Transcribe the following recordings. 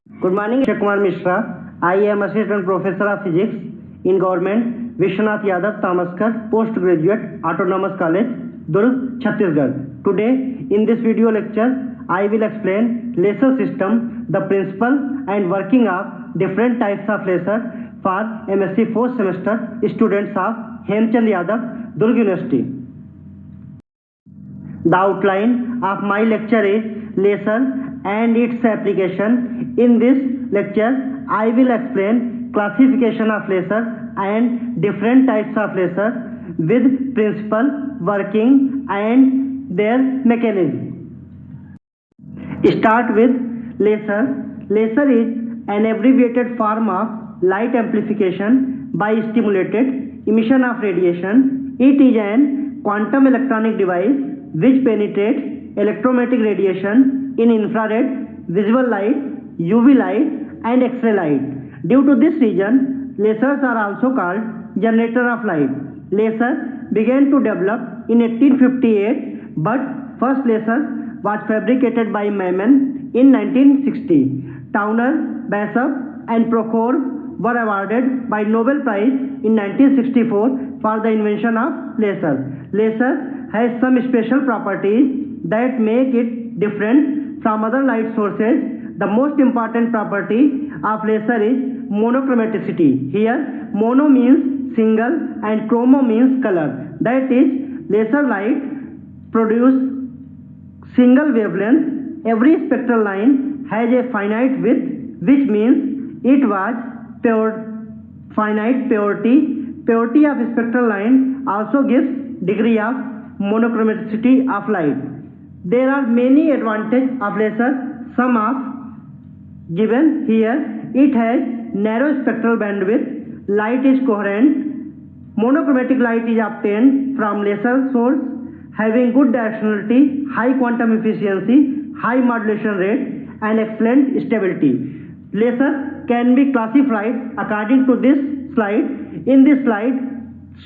Good morning, Akshay Kumar Mishra. I am Assistant Professor of Physics in Government Vishwanath Yadav Tamaskar Postgraduate Autonomous College, Durg, Chhattisgarh. Today, in this video lecture, I will explain laser system, the principle and working of different types of laser for MSc 4th semester students of Hemchand Yadav, Durg University. The outline of my lecture is laser and its application. In this lecture, I will explain classification of laser and different types of laser with principle, working and their mechanism. Start with laser. Laser is an abbreviated form of light amplification by stimulated emission of radiation. It is an quantum electronic device which penetrates electromagnetic radiation in infrared, visible light, UV light and X-ray light. Due to this reason, lasers are also called generator of light. Laser began to develop in 1858, but first laser was fabricated by Maiman in 1960. Towner, Basov and Prokhor were awarded by Nobel Prize in 1964 for the invention of laser. Laser has some special properties that make it different from other light sources. The most important property of laser is monochromaticity. Here, mono means single and chromo means color. That is, laser light produce single wavelength. Every spectral line has a finite width, which means it was finite purity. Purity of spectral line also gives degree of monochromaticity of light. There are many advantages of laser. Some are given here. It has narrow spectral bandwidth. Light is coherent. Monochromatic light is obtained from laser source having good directionality, high quantum efficiency, high modulation rate and excellent stability. Laser can be classified according to this slide. In this slide,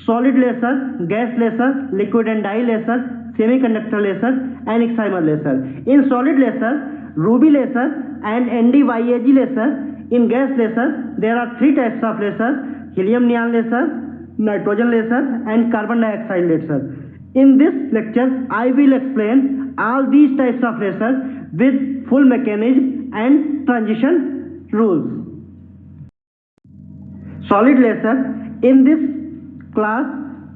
solid laser, gas laser, liquid and dye laser, semiconductor laser and excimer laser. In solid laser, ruby laser and ND-YAG laser. In gas laser, there are three types of laser: helium neon laser, nitrogen laser and carbon dioxide laser. In this lecture, I will explain all these types of laser with full mechanism and transition rules. Solid laser. In this class,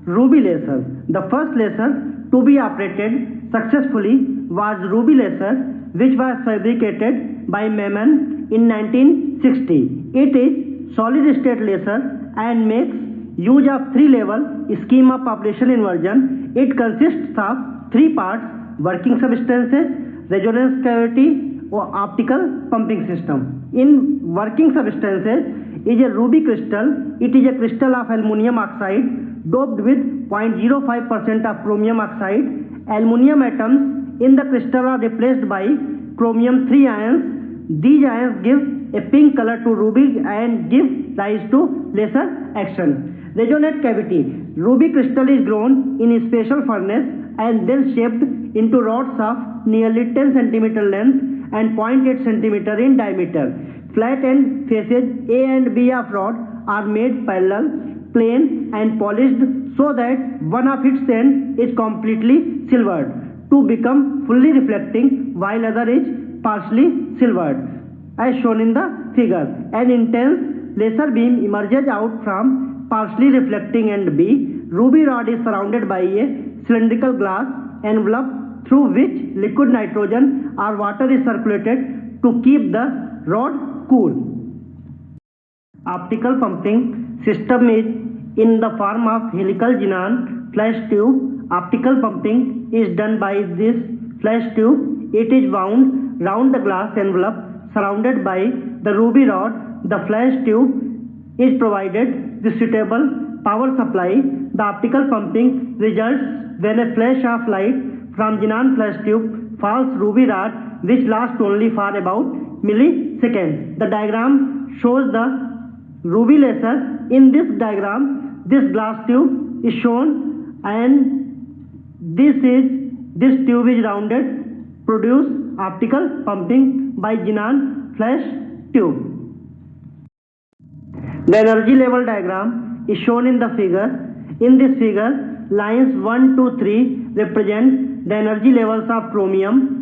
ruby laser. The first laser to be operated successfully was ruby laser, which was fabricated by Maiman in 1960. It is solid state laser and makes use of three-level scheme of population inversion. It consists of three parts: working substances, resonance cavity or optical pumping system. In working substances is a ruby crystal. It is a crystal of aluminum oxide doped with 0.05% of chromium oxide. Aluminum atoms in the crystal are replaced by chromium 3 ions. These ions give a pink color to ruby and give rise to laser action. Resonant cavity. Ruby crystal is grown in a special furnace and then shaped into rods of nearly 10 cm length and 0.8 cm in diameter. Flat end faces A and B of rod are made parallel, plain and polished so that one of its ends is completely silvered to become fully reflecting while other is partially silvered, as shown in the figure. An intense laser beam emerges out from partially reflecting end B. Ruby rod is surrounded by a cylindrical glass envelope through which liquid nitrogen or water is circulated to keep the rod cool. Optical pumping system is in the form of helical xenon flash tube. Optical pumping is done by this flash tube. It is wound round the glass envelope surrounded by the ruby rod. The flash tube is provided with suitable power supply. The optical pumping results when a flash of light from xenon flash tube falls ruby rod, which lasts only for about milliseconds. The diagram shows the ruby laser. In this diagram, this glass tube is shown and this tube is rounded, produce optical pumping by xenon flash tube. The energy level diagram is shown in the figure. In this figure, lines 1, 2, 3 represent the energy levels of chromium.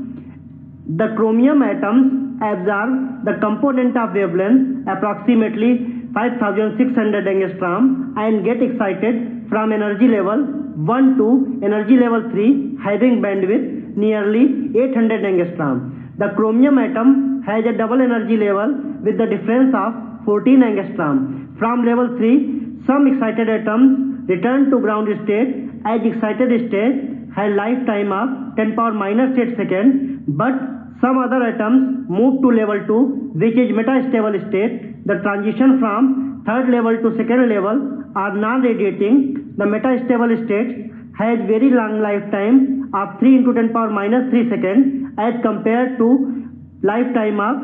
The chromium atoms absorb the component of wavelength approximately 5600 angstrom and get excited from energy level 1 to energy level 3 having bandwidth nearly 800 angstrom. The chromium atom has a double energy level with the difference of 14 angstrom. From level 3, some excited atoms return to ground state as excited state has lifetime of 10 power minus 8 seconds, but some other atoms move to level 2, which is metastable state. The transition from third level to second level are non-radiating. The metastable state has very long lifetime of 3 into 10 power minus 3 seconds as compared to lifetime of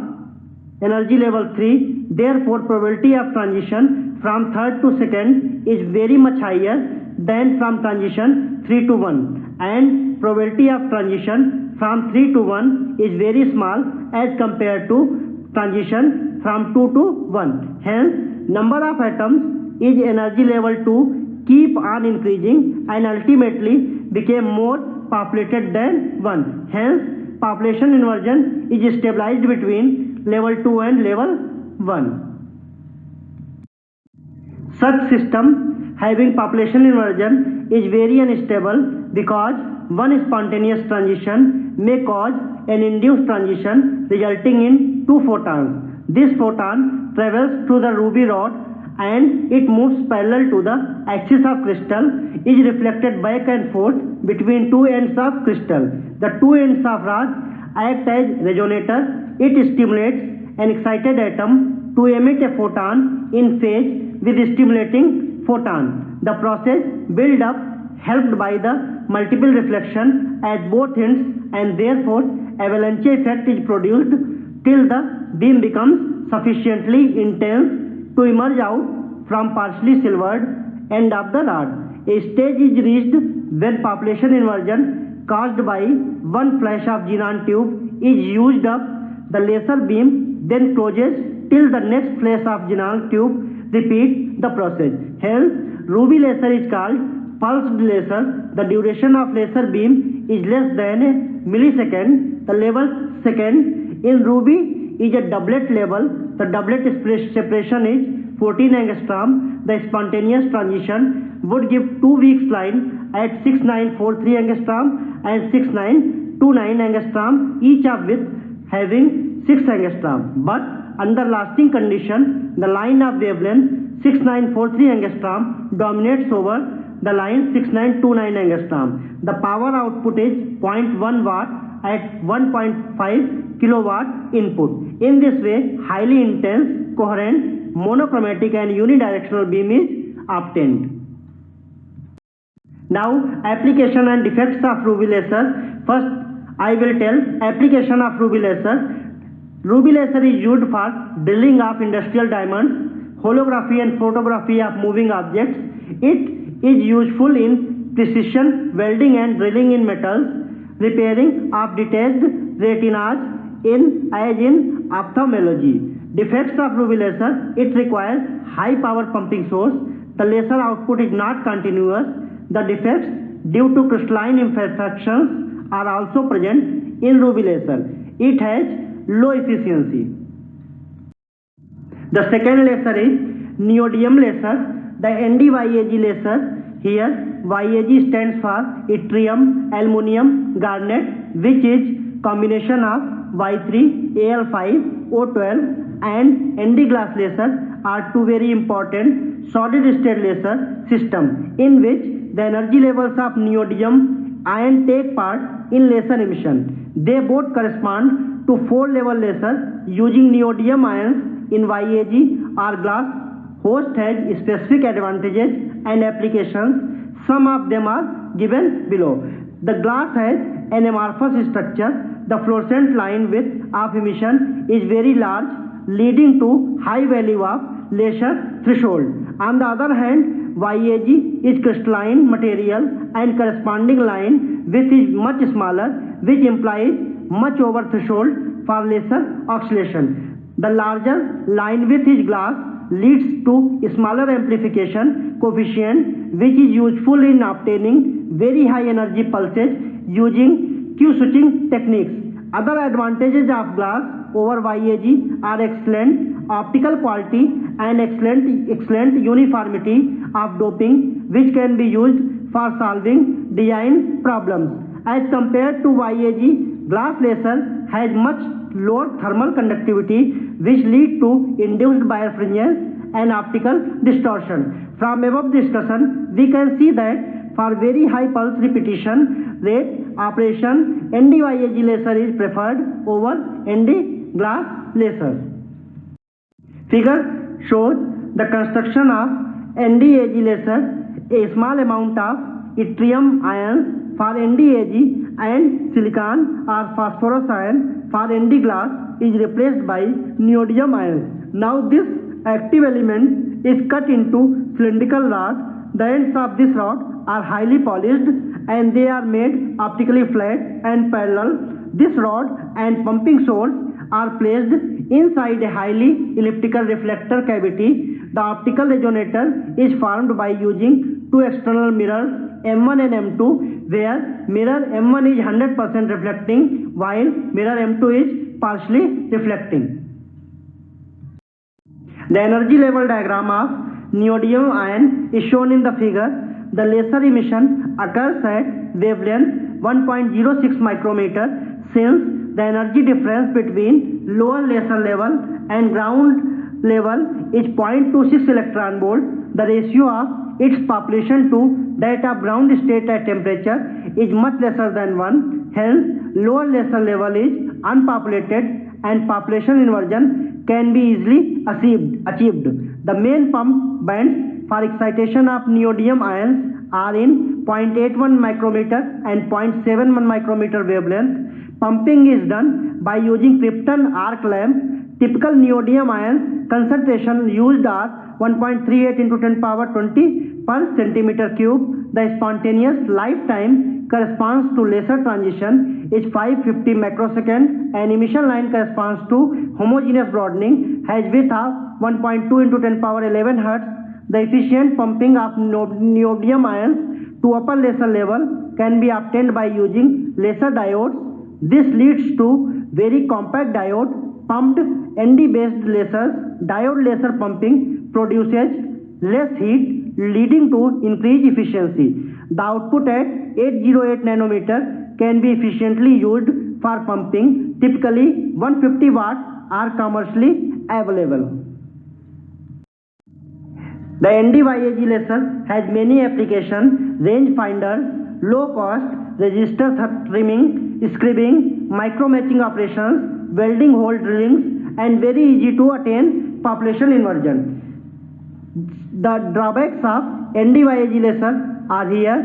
energy level 3. Therefore, probability of transition from third to second is very much higher than from transition 3 to 1, and probability of transition from 3 to 1 is very small as compared to transition from 2 to 1. Hence, number of atoms is energy level 2 keep on increasing and ultimately became more populated than 1. Hence, population inversion is stabilized between level 2 and level 1. Such system having population inversion is very unstable because one spontaneous transition may cause an induced transition resulting in 2 photons. This photon travels through the ruby rod and it moves parallel to the axis of crystal, is reflected back and forth between two ends of crystal. The two ends of rod act as resonator. It stimulates an excited atom to emit a photon in phase with stimulating photon. The process build up helped by the multiple reflection at both ends, and therefore avalanche effect is produced till the beam becomes sufficiently intense to emerge out from partially silvered end of the rod. A stage is reached when population inversion caused by one flash of xenon tube is used up. The laser beam then closes till the next flash of xenon tube repeats the process. Hence, ruby laser is called pulsed laser. The duration of laser beam is less than a millisecond. The level second in ruby is a doublet level. The doublet separation is 14 angstrom. The spontaneous transition would give 2 weak line at 6943 angstrom and 6929 angstrom, each of which having 6 angstrom. But under lasting condition, the line of wavelength 6943 angstrom dominates over the line 6929 angstrom. The power output is 0.1 watt at 1.5 kilowatt input. In this way, highly intense, coherent, monochromatic and unidirectional beam is obtained. Now, application and defects of ruby laser. First, I will tell application of ruby laser. Ruby laser is used for drilling of industrial diamonds, holography and photography of moving objects. It is useful in precision welding and drilling in metals, repairing of detached retinas as in ophthalmology. Defects of ruby laser: it requires high power pumping source. The laser output is not continuous. The defects due to crystalline imperfections are also present in ruby laser. It has low efficiency. The second laser is neodymium laser. The NdYAG laser, here YAG stands for yttrium, aluminium, garnet, which is combination of Y3, Al5, O12 and ND glass laser are two very important solid state laser system in which the energy levels of neodymium ion take part in laser emission. They both correspond to 4-level laser using neodymium ions in YAG or glass. Host has specific advantages and applications. Some of them are given below. The glass has an amorphous structure. The fluorescent line width of emission is very large, leading to high value of laser threshold. On the other hand, YAG is crystalline material and corresponding line width is much smaller, which implies much over threshold for laser oscillation. The larger line width is glass leads to smaller amplification coefficient, which is useful in obtaining very high energy pulses using Q-switching techniques. Other advantages of glass over YAG are excellent optical quality and excellent uniformity of doping, which can be used for solving design problems. As compared to YAG, glass laser has much lower thermal conductivity, which lead to induced birefringence and optical distortion. From above discussion, we can see that for very high pulse repetition rate operation, ND-YAG laser is preferred over ND glass laser. Figure shows the construction of ND-YAG laser. A small amount of yttrium ions for ND-YAG and silicon or phosphorus ion for ND glass is replaced by neodymium ions. Now this active element is cut into cylindrical rod. The ends of this rod are highly polished and they are made optically flat and parallel. This rod and pumping source are placed inside a highly elliptical reflector cavity. The optical resonator is formed by using two external mirrors M1 and M2, where mirror M1 is 100% reflecting while mirror M2 is partially reflecting. The energy level diagram of neodymium ion is shown in the figure. The laser emission occurs at wavelength 1.06 micrometer. Since the energy difference between lower laser level and ground level is 0.26 electron volt, the ratio of its population to that of ground state at temperature is much lesser than 1. Hence, lower laser level is unpopulated and population inversion can be easily achieved. The main pump bands for excitation of neodymium ions are in 0.81 micrometer and 0.71 micrometer wavelength. Pumping is done by using Krypton arc lamp. Typical neodymium ion concentration used are 1.38 into 10 power 20 per centimeter cube. The spontaneous lifetime corresponds to laser transition is 550 microsecond and emission line corresponds to homogeneous broadening, has width of 1.2 into 10 power 11 hertz. The efficient pumping of neodymium ions to upper laser level can be obtained by using laser diodes. This leads to very compact diode pumped ND-based lasers. Diode laser pumping produces less heat, leading to increased efficiency. The output at 808 nanometer can be efficiently used for pumping. Typically, 150 watts are commercially available. The ND-YAG laser has many applications: range finders, low cost, resistor trimming, scribing, micro matching operations, welding hole drillings, and very easy to attain population inversion. The drawbacks of ND-YAG laser are here.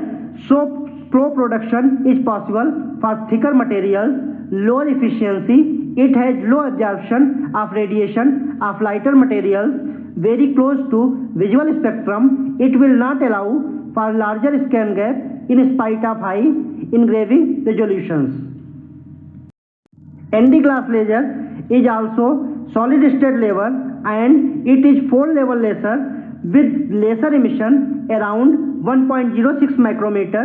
So slow production is possible for thicker materials, lower efficiency, it has low absorption of radiation of lighter materials, very close to visual spectrum. It will not allow for larger scan gap in spite of high engraving resolutions. ND glass laser is also solid state level and it is 4-level laser with laser emission around 1.06 micrometer.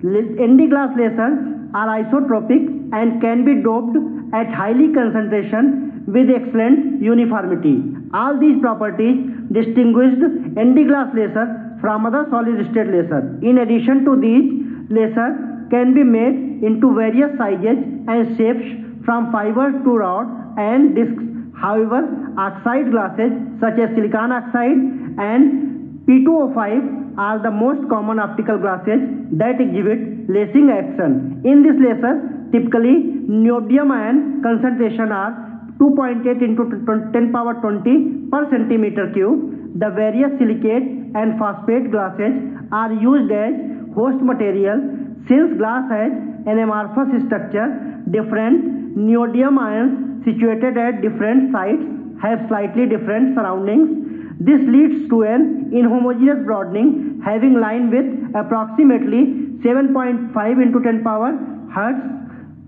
ND glass lasers are isotropic and can be doped at highly concentration with excellent uniformity. All these properties distinguished ND glass laser from other solid state laser. In addition to these, lasers can be made into various sizes and shapes from fiber to rod and discs. However, oxide glasses such as silicon oxide and P2O5 are the most common optical glasses that exhibit lacing action. In this laser, typically neodymium ion concentration are 2.8 into 10 power 20 per centimeter cube. The various silicate and phosphate glasses are used as host material. Since glass has an amorphous structure, different neodymium ions situated at different sites have slightly different surroundings. This leads to an inhomogeneous broadening having line width approximately 7.5 into 10 power hertz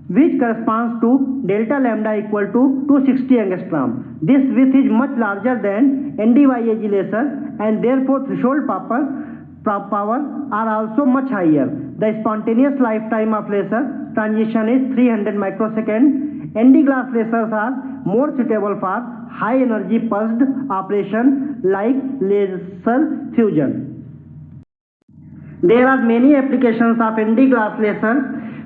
which corresponds to delta lambda equal to 260 angstrom. This width is much larger than ND/Ag laser and therefore threshold power are also much higher. The spontaneous lifetime of laser transition is 300 microseconds. ND glass lasers are more suitable for high energy pulsed operation like laser fusion. There are many applications of ND glass laser.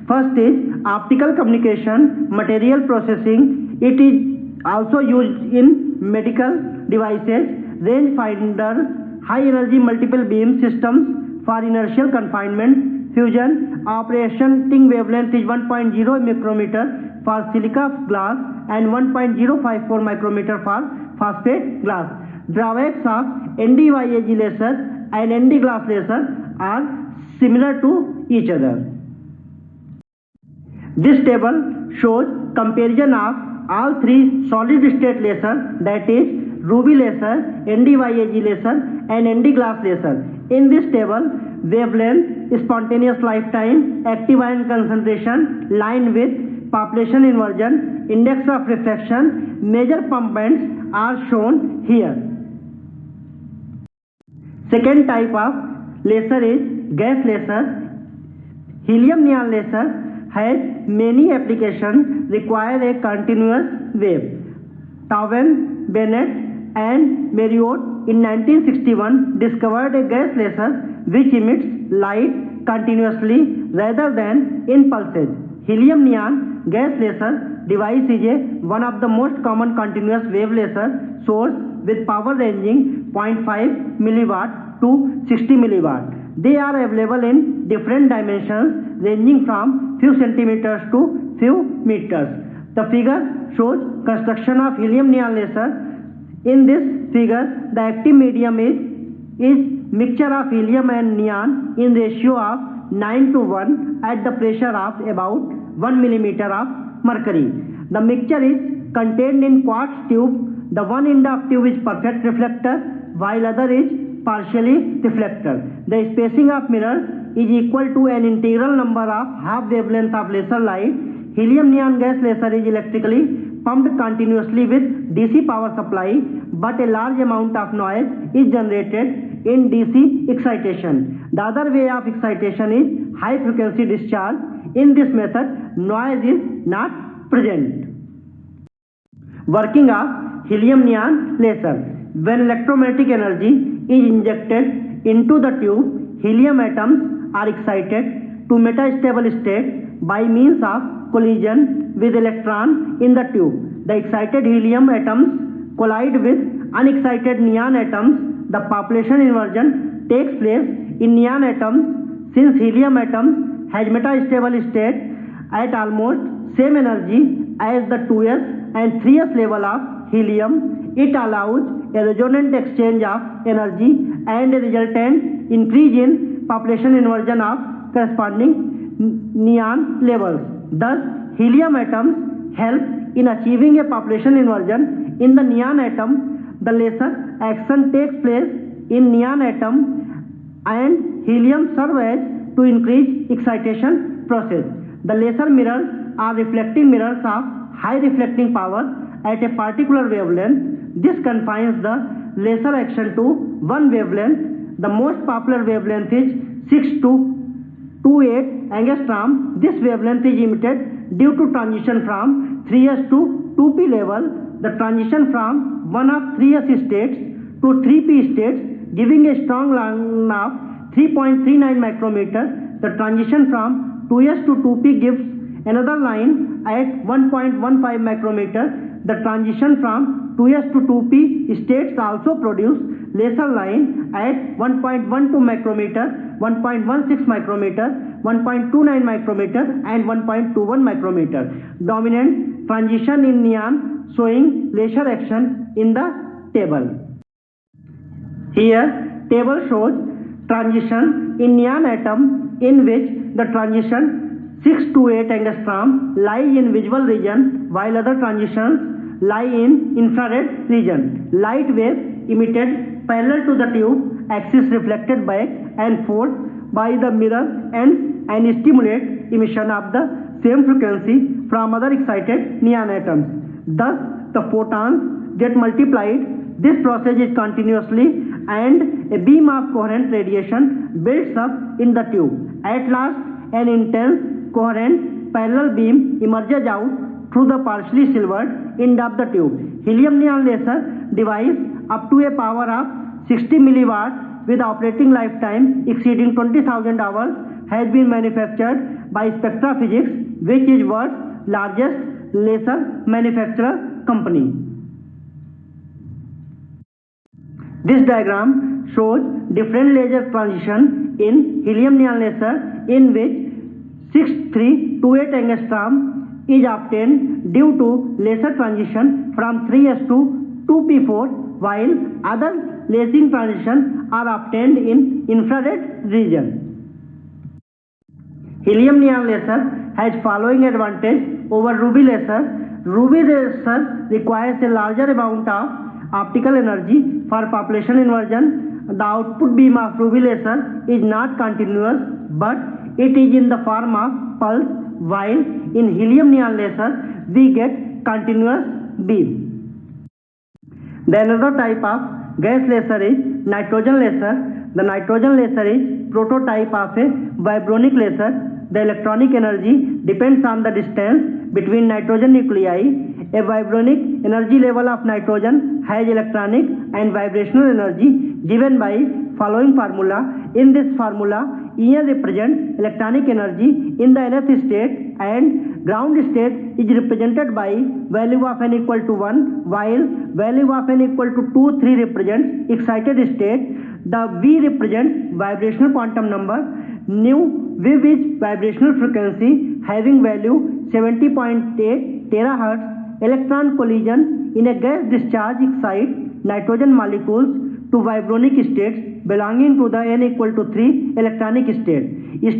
First is optical communication, material processing. It is also used in medical devices, range finders, high energy multiple beam systems for inertial confinement, fusion. Operating wavelength is 1.0 micrometer for silica glass and 1.054 micrometer for phosphate glass. Drawbacks of ND/Ag laser and ND glass laser are similar to each other. This table shows comparison of all three solid state lasers, that is ruby laser, ND/Ag laser and ND glass laser. In this table, wavelength, spontaneous lifetime, active ion concentration, line width, population inversion, index of refraction, major pump bands are shown here. Second type of laser is gas laser. Helium neon laser has many applications, require a continuous wave. Taubman, Bennett and Marriott in 1961 discovered a gas laser which emits light continuously rather than in pulses. Helium neon gas laser device is one of the most common continuous wave laser source with power ranging 0.5 milliwatt to 60 milliwatt. They are available in different dimensions ranging from few centimeters to few meters. The figure shows construction of helium neon laser. In this figure, the active medium is mixture of helium and neon in ratio of 9:1 at the pressure of about 1 millimeter of mercury. The mixture is contained in quartz tube. The one end of tube is perfect reflector while other is partially reflector. The spacing of mirrors is equal to an integral number of half wavelength of laser light. Helium neon gas laser is electrically pumped continuously with DC power supply, but a large amount of noise is generated in DC excitation. The other way of excitation is high frequency discharge. In this method, noise is not present. Working of helium neon laser. When electromagnetic energy is injected into the tube, helium atoms are excited to metastable state by means of collision with electron in the tube. The excited helium atoms collide with unexcited neon atoms. The population inversion takes place in neon atoms. Since helium atom has metastable state at almost same energy as the 2s and 3s level of helium, it allows a resonant exchange of energy and a resultant increase in population inversion of corresponding neon levels. Thus, helium atoms help in achieving a population inversion in the neon atom. The laser action takes place in neon atom and helium serves as to increase excitation process. The laser mirrors are reflecting mirrors of high reflecting power at a particular wavelength. This confines the laser action to one wavelength. The most popular wavelength is 6 to 28 angstrom. This wavelength is emitted due to transition from 3s to 2p level. The transition from one of 3s states to 3p states giving a strong line of 3.39 micrometer. The transition from 2s to 2p gives another line at 1.15 micrometer. The transition from 2s to 2p states also produce laser line at 1.12 micrometer, 1.16 micrometer, 1.29 micrometer and 1.21 micrometer. Dominant transition in neon showing laser action in the table. Here table shows transition in neon atom in which the transition 6 to 8 angstrom lie in visible region while other transitions lie in infrared region. Light wave emitted parallel to the tube axis reflected back and forth by the mirror ends and stimulate emission of the same frequency from other excited neon atoms. Thus, the photons get multiplied. This process is continuously and a beam of coherent radiation builds up in the tube. At last, an intense, coherent, parallel beam emerges out through the partially silvered end of the tube. Helium neon laser device up to a power of 60 milliwatt with operating lifetime exceeding 20,000 hours has been manufactured by Spectra Physics, which is world's largest laser manufacturer company. This diagram shows different laser transition in helium neon laser, in which 6328 angstrom is obtained due to laser transition from 3s to 2p4, while other lasing transitions are obtained in infrared region. Helium neon laser has following advantage over ruby laser. Ruby laser requires a larger amount of optical energy for population inversion. The output beam of ruby laser is not continuous, but it is in the form of pulse, while in helium neon laser we get continuous beam. The another type of gas laser is nitrogen laser. The nitrogen laser is prototype of a vibronic laser. The electronic energy depends on the distance between nitrogen nuclei. A vibronic energy level of nitrogen has electronic and vibrational energy given by following formula. In this formula, En represents electronic energy in the nth state and ground state is represented by value of n equal to 1, while value of n equal to 2, 3 represents excited state. The V represents vibrational quantum number. Nu V is vibrational frequency having value 70.8 terahertz. Electron collision in a gas discharge excites nitrogen molecules to vibronic states belonging to the n equal to 3 electronic state.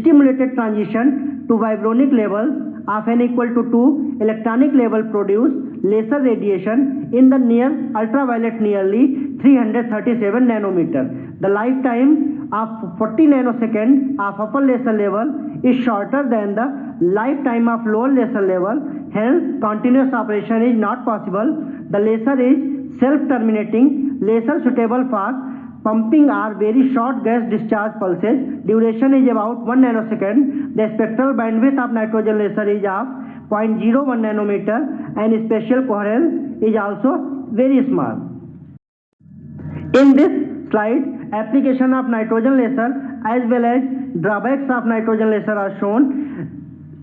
Stimulated transition to vibronic levels of n equal to 2 electronic level produce laser radiation in the near ultraviolet nearly 337 nanometer. The lifetime of 40 nanoseconds of upper laser level is shorter than the lifetime of lower laser level. Hence, continuous operation is not possible. The laser is self-terminating laser suitable for pumping or very short gas discharge pulses. Duration is about 1 nanosecond. The spectral bandwidth of nitrogen laser is of 0.01 nanometer and spatial coherence is also very small. In this slide, application of nitrogen laser as well as drawbacks of nitrogen laser are shown.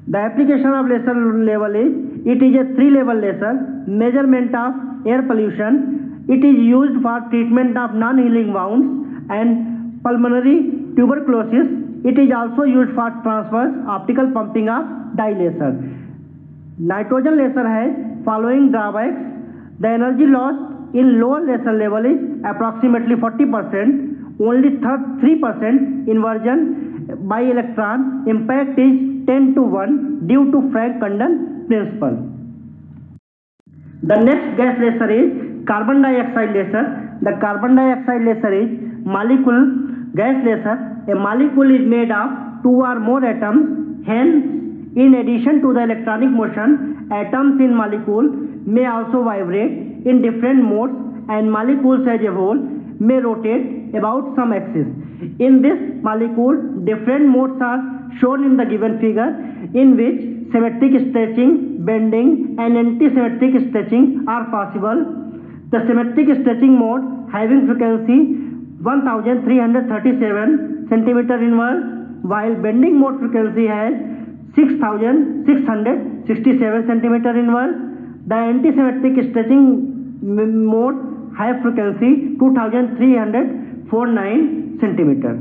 The application of laser level is, it is a 3-level laser. Measurement of air pollution. It is used for treatment of non-healing wounds and pulmonary tuberculosis. It is also used for transverse optical pumping of dye laser. Nitrogen laser has following drawbacks. The energy loss in lower laser level is approximately 40%. Only 3% inversion by electron impact is 10 to 1 due to Frank-Condon principle. The next gas laser is carbon dioxide laser. The carbon dioxide laser is molecule gas laser. A molecule is made of 2 or more atoms. Hence, in addition to the electronic motion, atoms in molecule may also vibrate in different modes and molecules as a whole may rotate about some axis. In this molecule, different modes are shown in the given figure, in which symmetric stretching, bending and anti-symmetric stretching are possible. The symmetric stretching mode having frequency 1337 centimeter inverse, while bending mode frequency has 6667 centimeter inverse. The anti-symmetric stretching mode have frequency 2349 centimeter.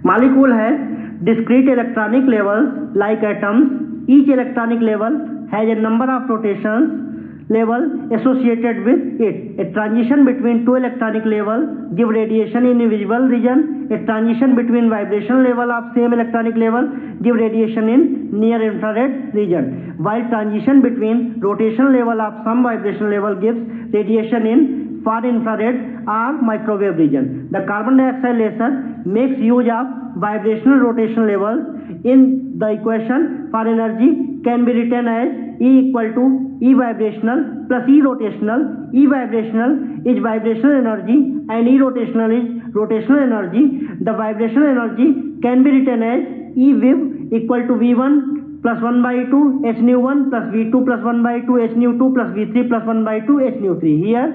Molecule has discrete electronic levels like atoms. Each electronic level has a number of rotations level associated with it. A transition between two electronic levels give radiation in invisible region. A transition between vibration level of same electronic level give radiation in near infrared region, while transition between rotation level of some vibration level gives radiation in far infrared or microwave region. The carbon dioxide laser makes use of vibrational rotation levels in the equation for energy can be written as E equal to E vibrational plus E rotational. E vibrational is vibrational energy and E rotational is rotational energy. The vibrational energy can be written as E viv equal to V1 plus 1 by 2 h nu 1 plus V2 plus 1 by 2 h nu 2 plus V3 plus 1 by 2 h nu 3. Here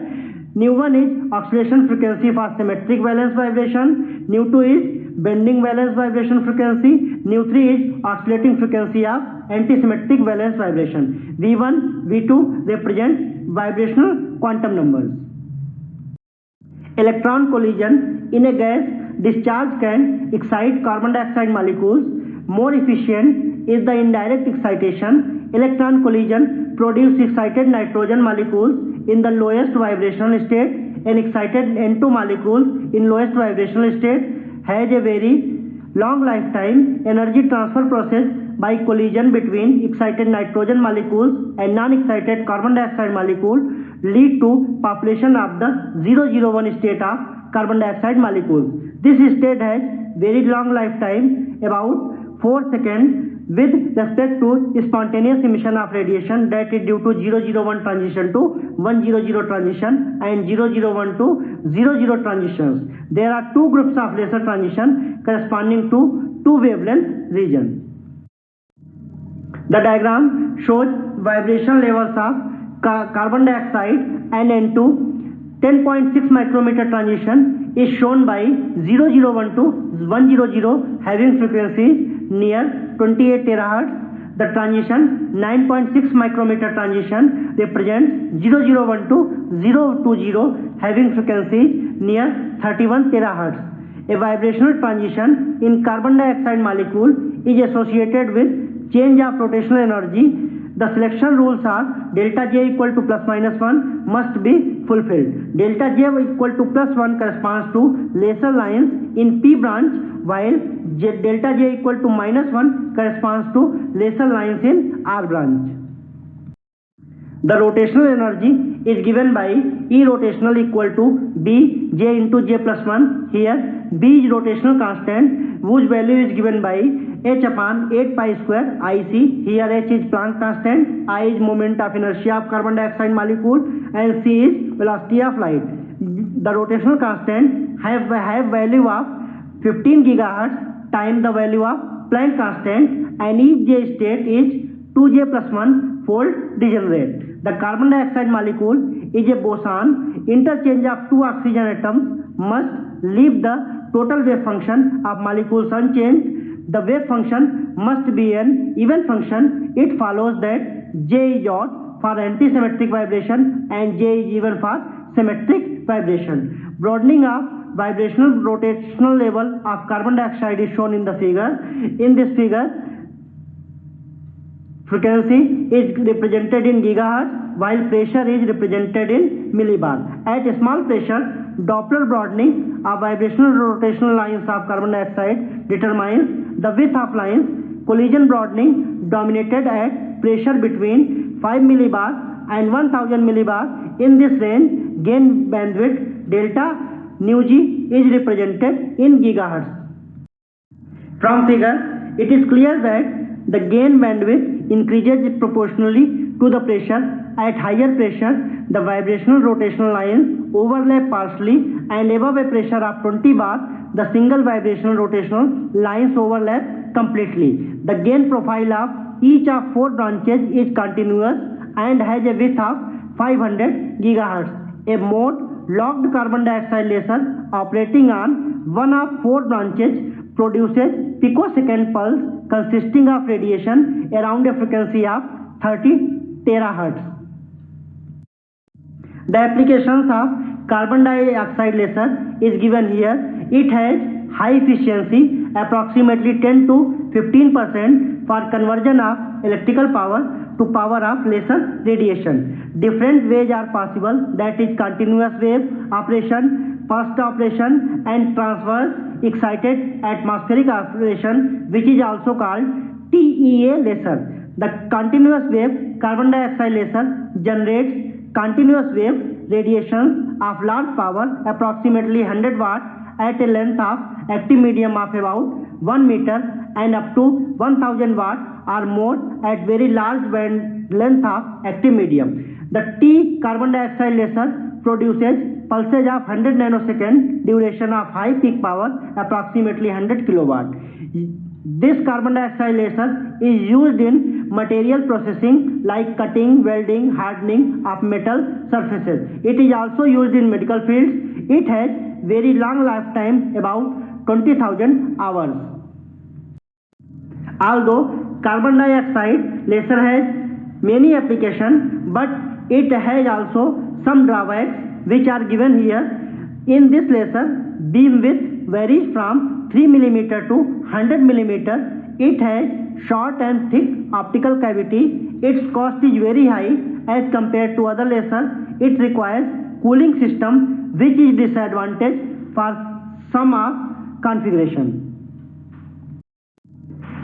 nu1 is oscillation frequency for symmetric valence vibration, nu2 is bending valence vibration frequency, nu3 is oscillating frequency of antisymmetric valence vibration. V1, V2 represent vibrational quantum numbers. Electron collision in a gas discharge can excite carbon dioxide molecules. More efficient is the indirect excitation. Electron collision produce excited nitrogen molecules in the lowest vibrational state and excited N2 molecules in lowest vibrational state has a very long lifetime. Energy transfer process by collision between excited nitrogen molecules and non-excited carbon dioxide molecule lead to population of the 001 state of carbon dioxide molecules. This state has very long lifetime, about 4 seconds, with respect to spontaneous emission of radiation, that is due to 001 transition to 100 transition and 001 to 00 transitions. There are two groups of laser transition corresponding to two wavelength regions. The diagram shows vibration levels of carbon dioxide and N2. 10.6 micrometer transition is shown by 001 to 100 having frequencies near 28 terahertz. The transition 9.6 micrometer transition represents 001 to 020 having frequencies near 31 terahertz. A vibrational transition in carbon dioxide molecule is associated with change of rotational energy. The selection rules are delta J equal to plus minus 1 must be fulfilled. Delta J equal to plus 1 corresponds to laser lines in P branch, while delta J equal to minus 1 corresponds to laser lines in R branch. The rotational energy is given by E rotational equal to B J into J plus 1. Here B is rotational constant whose value is given by h upon 8 pi square IC. Here h is Planck constant, I is moment of inertia of carbon dioxide molecule, and c is velocity of light. The rotational constant have value of 15 gigahertz times the value of Planck constant, and each J state is 2J plus 1 fold degenerate. The carbon dioxide molecule is a boson. Interchange of two oxygen atoms must leave the total wave function of molecules unchanged. The wave function must be an even function. It follows that J is odd for antisymmetric vibration and J is even for symmetric vibration. Broadening of vibrational rotational level of carbon dioxide is shown in the figure. In this figure, frequency is represented in gigahertz while pressure is represented in millibar. At a small pressure, Doppler broadening of vibrational rotational lines of carbon dioxide determines the width of lines. Collision broadening dominated at pressure between 5 millibar and 1000 millibar. In this range, gain bandwidth delta nu g is represented in gigahertz. From figure, it is clear that the gain bandwidth increases proportionally to the pressure. At higher pressure, the vibrational rotational lines overlap partially, and above a pressure of 20 bar, the single vibrational rotational lines overlap completely. The gain profile of each of 4 branches is continuous and has a width of 500 gigahertz. A mode locked carbon dioxide laser operating on one of 4 branches produces picosecond pulse consisting of radiation around a frequency of 30 terahertz. The applications of carbon dioxide laser is given here. It has high efficiency, approximately 10 to 15% for conversion of electrical power to power of laser radiation. Different ways are possible, that is continuous wave operation, pulsed operation, and transverse excited atmospheric operation, which is also called TEA laser. The continuous wave carbon dioxide laser generates continuous wave radiations of large power, approximately 100 watts, at a length of active medium of about 1 meter and up to 1000 watt or more at very large band length of active medium. The T carbon dioxide laser produces pulses of 100 nanosecond duration of high peak power, approximately 100 kilowatt. This carbon dioxide laser is used in material processing like cutting, welding, hardening of metal surfaces. It is also used in medical fields. It has very long lifetime, about 20,000 hours. Although carbon dioxide laser has many applications, but it has also some drawbacks which are given here. In this laser, beam width varies from 3 mm to 100 mm. It has short and thick optical cavity. Its cost is very high as compared to other lasers. It requires cooling system, which is disadvantage for some of configuration.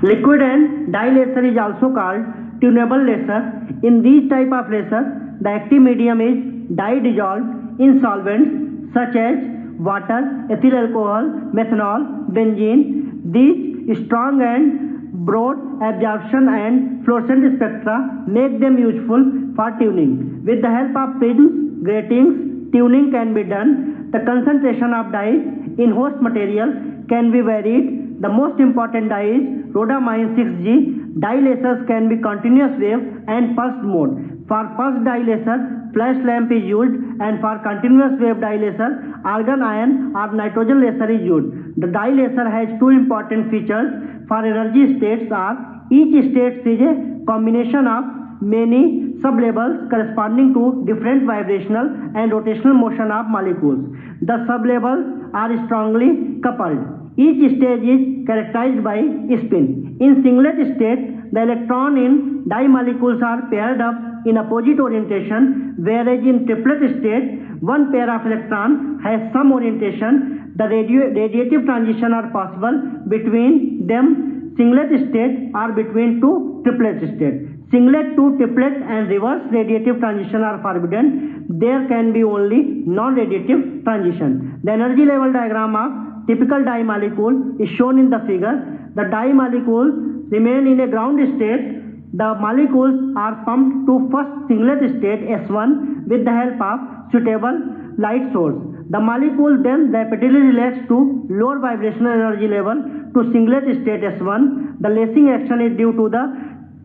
Liquid and dye laser is also called tunable laser. In these type of laser, the active medium is dye dissolved in solvents such as water, ethyl alcohol, methanol, benzene. These strong and broad absorption and fluorescent spectra make them useful for tuning. With the help of prisms, gratings, tuning can be done. The concentration of dyes in host material can be varied. The most important dye is rhodamine 6G. Dye lasers can be continuous wave and pulsed mode. For pulsed dye laser, flash lamp is used, and for continuous wave dye laser, argon ion or nitrogen laser is used. The dye laser has two important features for energy states are each state is a combination of many sublabels corresponding to different vibrational and rotational motion of molecules. The sublabels are strongly coupled. Each stage is characterized by spin. In singlet state, the electron in dye molecules are paired up in opposite orientation, whereas in triplet state, one pair of electron has some orientation. The radiative transition are possible between them singlet state or between two triplet states. Singlet to triplet and reverse radiative transition are forbidden. There can be only non-radiative transition. The energy level diagram of typical dye molecule is shown in the figure. The dye molecules remain in a ground state. The molecules are pumped to first singlet state S1 with the help of suitable light source. The molecule then rapidly relaxes to lower vibrational energy level to singlet state S1. The lacing action is due to the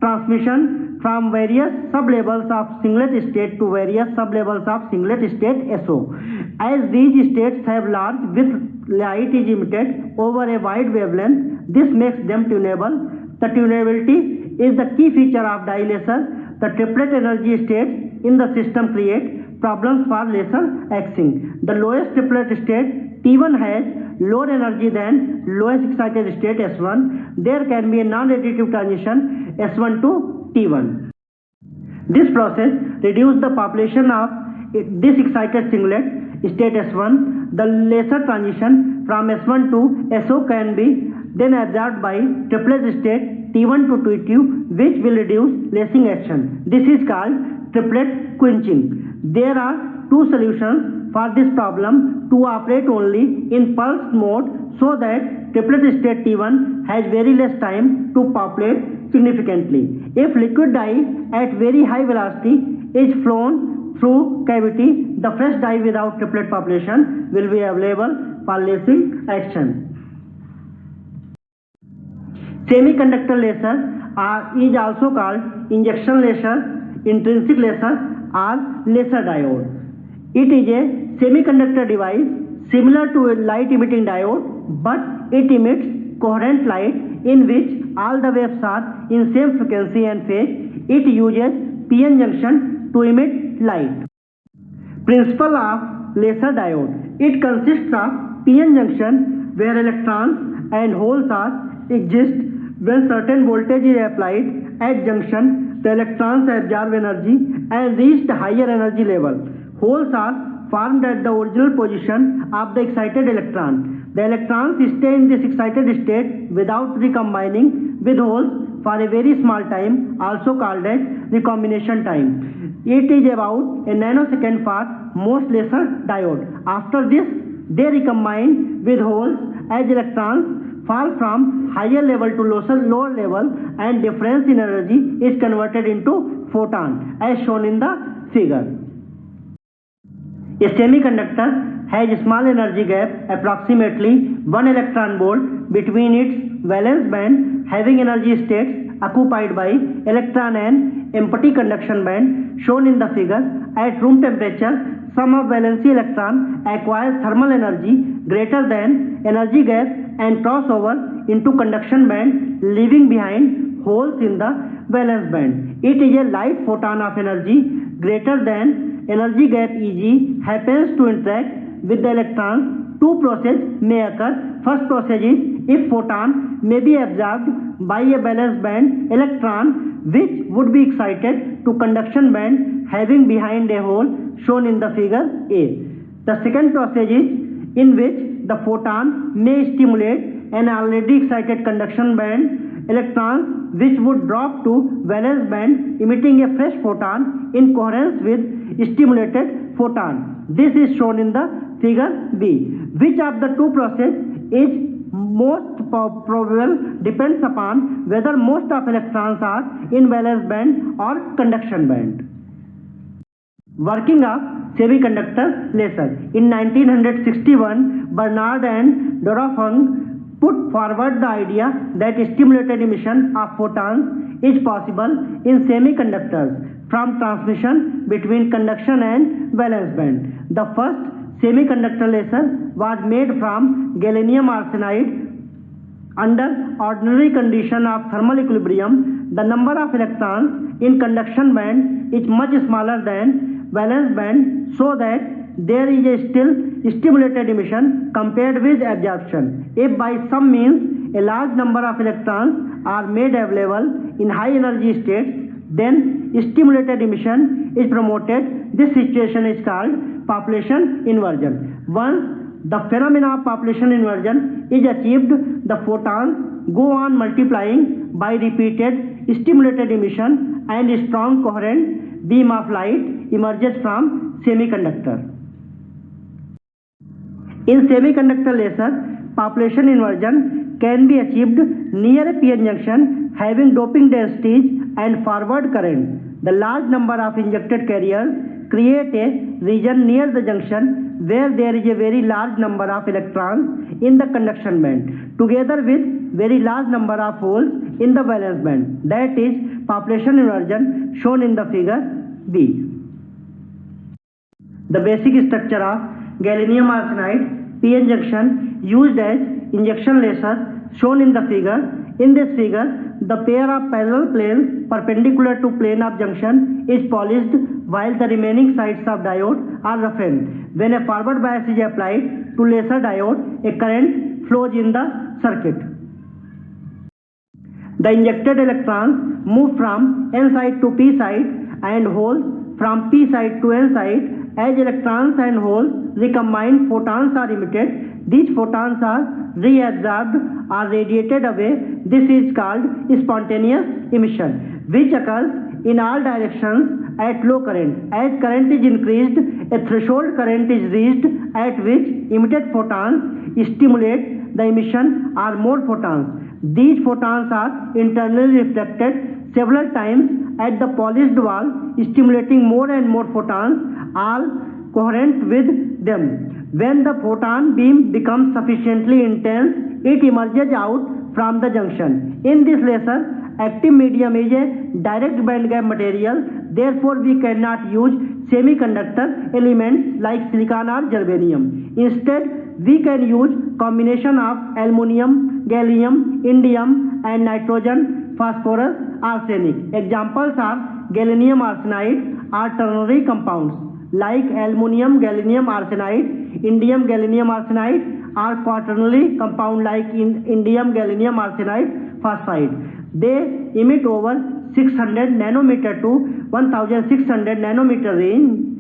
transmission from various sublevels of singlet state to various sublevels of singlet state SO. As these states have large width, light is emitted over a wide wavelength. This makes them tunable. The tunability is the key feature of dye laser. The triplet energy states in the system create problems for laser axing. The lowest triplet state T1 has lower energy than lowest excited state S1. There can be a non-radiative transition S1 to T1. This process reduces the population of this excited singlet state S1. The laser transition from S1 to SO can be then absorbed by triplet state T1 to T2, which will reduce lacing action. This is called triplet quenching. There are two solutions for this problem: to operate only in pulse mode so that triplet state T1 has very less time to populate significantly. If liquid dye at very high velocity is flown through cavity, the fresh dye without triplet population will be available for lacing action. Semiconductor laser is also called injection laser, intrinsic laser, or laser diode. It is a semiconductor device similar to a light emitting diode, but it emits coherent light in which all the waves are in same frequency and phase. It uses PN junction to emit light. Principle of laser diode. It consists of PN junction where electrons and holes exist. When certain voltage is applied at junction, the electrons absorb energy and reach the higher energy level. Holes are formed at the original position of the excited electron. The electrons stay in this excited state without recombining with holes for a very small time, also called as recombination time. It is about a nanosecond for most laser diode. After this, they recombine with holes as electrons fall from higher level to lower level, and difference in energy is converted into photon as shown in the figure. A semiconductor has a small energy gap, approximately 1 electron volt, between its valence band having energy states occupied by electron and empty conduction band shown in the figure. At room temperature, sum of valency electron acquires thermal energy greater than energy gap and crossover into conduction band, leaving behind holes in the valence band. It is a light photon of energy greater than energy gap, e.g. happens to interact with the electrons. Two processes may occur. First process is if photon may be absorbed by a valence band electron which would be excited to conduction band having behind a hole shown in the figure A. The second process is in which the photon may stimulate an already excited conduction band electrons which would drop to valence band, emitting a fresh photon in coherence with stimulated photon. This is shown in the figure B. Which of the two processes is most probable depends upon whether most of electrons are in valence band or conduction band. Working of semiconductor laser. In 1961, Bernard and Dorofung put forward the idea that stimulated emission of photons is possible in semiconductors from transmission between conduction and valence band. The first semiconductor laser was made from gallium arsenide. Under ordinary condition of thermal equilibrium, the number of electrons in conduction band is much smaller than valence band, so that there is a still stimulated emission compared with absorption. If by some means a large number of electrons are made available in high energy states, then stimulated emission is promoted. This situation is called population inversion. Once the phenomena of population inversion is achieved, the photons go on multiplying by repeated stimulated emission, and a strong coherent beam of light emerges from semiconductor. In semiconductor laser, population inversion can be achieved near a p-n junction having doping densities and forward current. The large number of injected carriers create a region near the junction where there is a very large number of electrons in the conduction band, together with very large number of holes in the valence band. That is population inversion shown in the figure B. The basic structure of gallium arsenide p-n junction used as injection laser shown in the figure. In this figure, the pair of parallel planes perpendicular to plane of junction is polished while the remaining sides of diode are roughened. When a forward bias is applied to laser diode, a current flows in the circuit. The injected electrons move from n side to p side and holes from p side to n side. As electrons and holes recombine, photons are emitted. These photons are reabsorbed or radiated away. This is called spontaneous emission, which occurs in all directions at low current. As current is increased, a threshold current is reached at which emitted photons stimulate the emission or more photons. These photons are internally reflected several times at the polished wall, stimulating more and more photons, all coherent with them. When the photon beam becomes sufficiently intense, it emerges out from the junction. In this laser, active medium is a direct bandgap material. Therefore, we cannot use semiconductor elements like silicon or germanium. Instead, we can use combination of aluminum, gallium, indium and nitrogen, phosphorus, arsenic. Examples are gallium arsenide are ternary compounds like aluminum gallium arsenide, indium gallium arsenide are quaternary compound like indium gallium arsenide phosphide. They emit over 600 nanometer to 1600 nanometer range.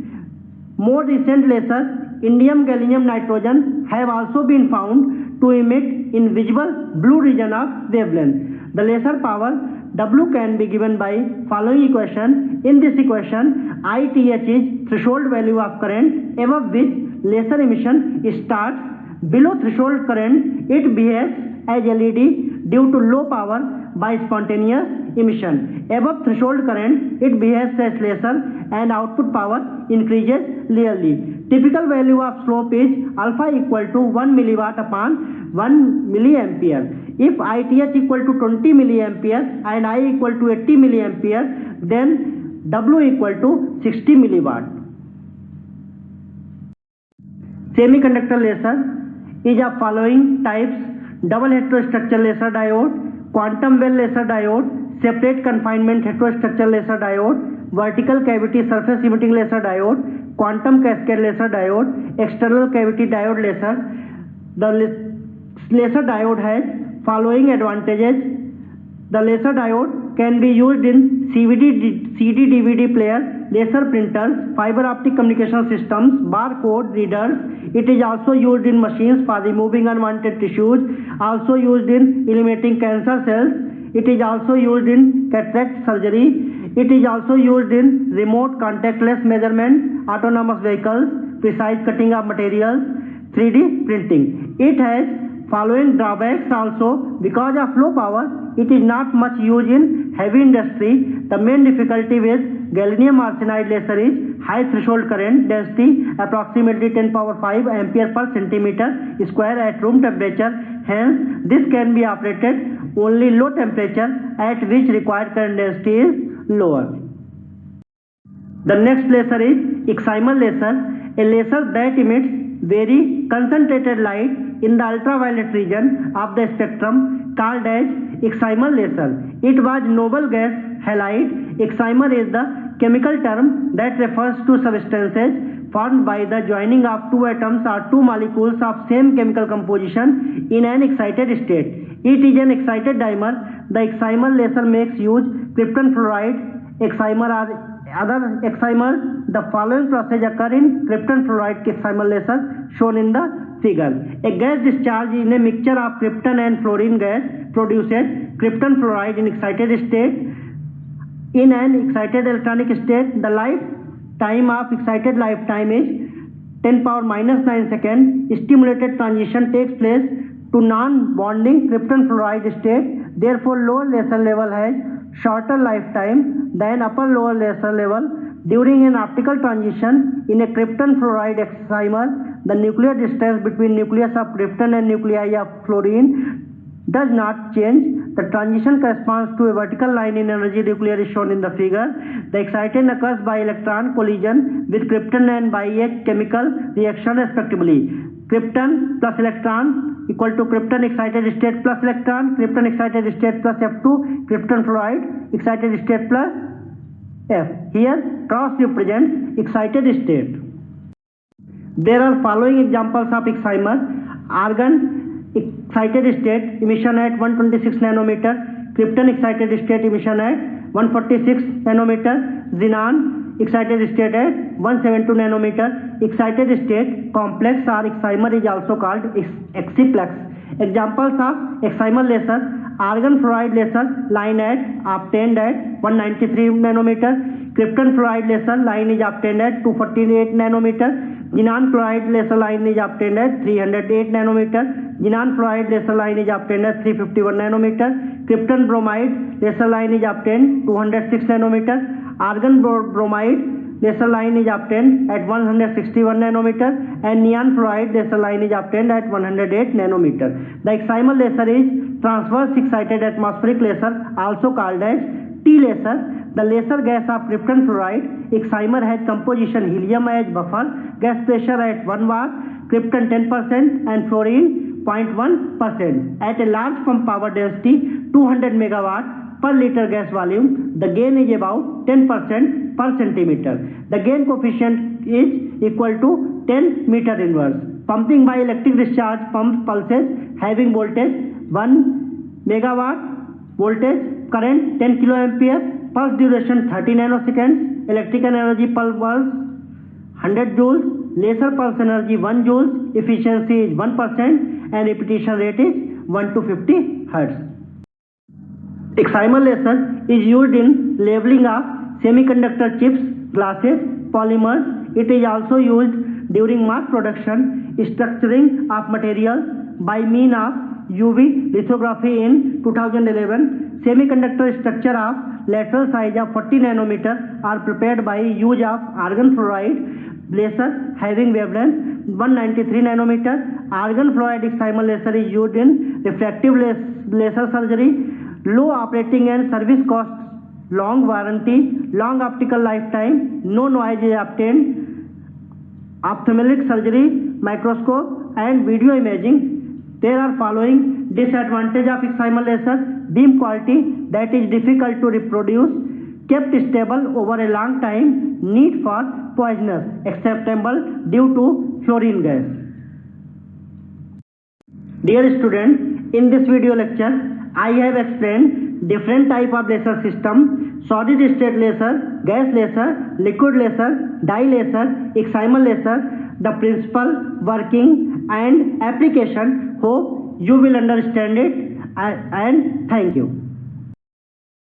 More recent lasers, indium gallium nitrogen, have also been found to emit in visible blue region of wavelength. The laser power W can be given by following equation. In this equation, ITH is threshold value of current above which laser emission starts. Below threshold current, it behaves as LED due to low power by spontaneous emission. Above threshold current, it behaves as laser and output power increases linearly. Typical value of slope is alpha equal to 1 milliwatt upon 1 milliampere. If ITH equal to 20 milliampere and I equal to 80 milliampere, then W equal to 60 milliwatt. Semiconductor laser is of following types: double heterostructure laser diode, quantum well laser diode, separate confinement heterostructure laser diode, vertical cavity surface emitting laser diode, quantum cascade laser diode, external cavity diode laser. The laser diode has following advantages. The laser diode can be used in CD-DVD players, laser printers, fiber optic communication systems, barcode readers. It is also used in machines for removing unwanted tissues, also used in eliminating cancer cells. It is also used in cataract surgery. It is also used in remote contactless measurement, autonomous vehicles, precise cutting of materials, 3D printing. It has following drawbacks also. Because of low power, it is not much used in heavy industry. The main difficulty with gallium arsenide laser is high threshold current density, approximately 10 power 5 ampere per centimeter square at room temperature. Hence, this can be operated only low temperature at which required current density is lower. The next laser is excimer laser, a laser that emits very concentrated light in the ultraviolet region of the spectrum, called as excimer laser. It was noble gas halide. Excimer is the chemical term that refers to substances formed by the joining of two atoms or two molecules of same chemical composition in an excited state. It is an excited dimer. The excimer laser makes use krypton fluoride excimer or other excimers. The following process occur in krypton fluoride excimer laser shown in the figure. A gas discharge in a mixture of krypton and fluorine gas produces krypton fluoride in excited state. In an excited electronic state, the lifetime of excited lifetime is 10 power minus 9 seconds. Stimulated transition takes place to non-bonding krypton fluoride state. Therefore, lower laser level has shorter lifetime than upper lower laser level. During an optical transition in a krypton fluoride excimer, the nuclear distance between nucleus of krypton and nuclei of fluorine does not change. The transition corresponds to a vertical line in energy nuclear is shown in the figure. The excitation occurs by electron collision with krypton and by a chemical reaction respectively. Krypton plus electron equal to krypton excited state plus electron, krypton excited state plus F2, krypton fluoride excited state plus F. Here cross represents excited state. There are following examples of excimer: argon excited state emission at 126 nanometer, krypton excited state emission at 146 nanometer, xenon excited state at 172 nanometer. Excited state complex or excimer is also called exciplex. Examples of excimer laser: argon fluoride laser line at obtained at 193 nanometer, krypton fluoride laser line is obtained at 248 nanometer, xenon fluoride laser line is obtained at 308 nanometer, xenon fluoride laser line is obtained at 351 nanometer, krypton bromide laser line is obtained 206 nanometer, argon bromide laser line is obtained at 161 nanometer, and neon fluoride laser line is obtained at 108 nanometer. The excimer laser is transverse excited atmospheric laser, also called as T laser. The laser gas of krypton fluoride excimer has composition helium as buffer, gas pressure at 1 bar, krypton 10% and fluorine 0.1%. At a large pump power density 200 megawatt per liter gas volume, the gain is about 10% per centimeter. The gain coefficient is equal to 10 meter inverse. Pumping by electric discharge pumps pulses having voltage 1 megawatt, voltage current 10 kiloampere, pulse duration 30 nanoseconds, electrical energy per pulse 100 joules, laser pulse energy 1 joules, efficiency is 1% and repetition rate is 1 to 50 hertz. Excimer laser is used in labeling of semiconductor chips, glasses, polymers. It is also used during mass production, structuring of materials by means of UV lithography in 2011. Semiconductor structure of lateral size of 40 nanometer are prepared by use of argon fluoride laser having wavelength 193 nanometer. Argon fluoride excimer laser is used in refractive laser surgery. Low operating and service costs, long warranty, long optical lifetime, no noise is obtained. Ophthalmic surgery, microscope and video imaging. There are following disadvantage of excimer laser: dim quality that is difficult to reproduce, kept stable over a long time, need for poisonous, acceptable due to fluorine gas. Dear students, in this video lecture, I have explained different type of laser system: solid state laser, gas laser, liquid laser, dye laser, excimer laser, the principle, working and application. Hope you will understand it and thank you.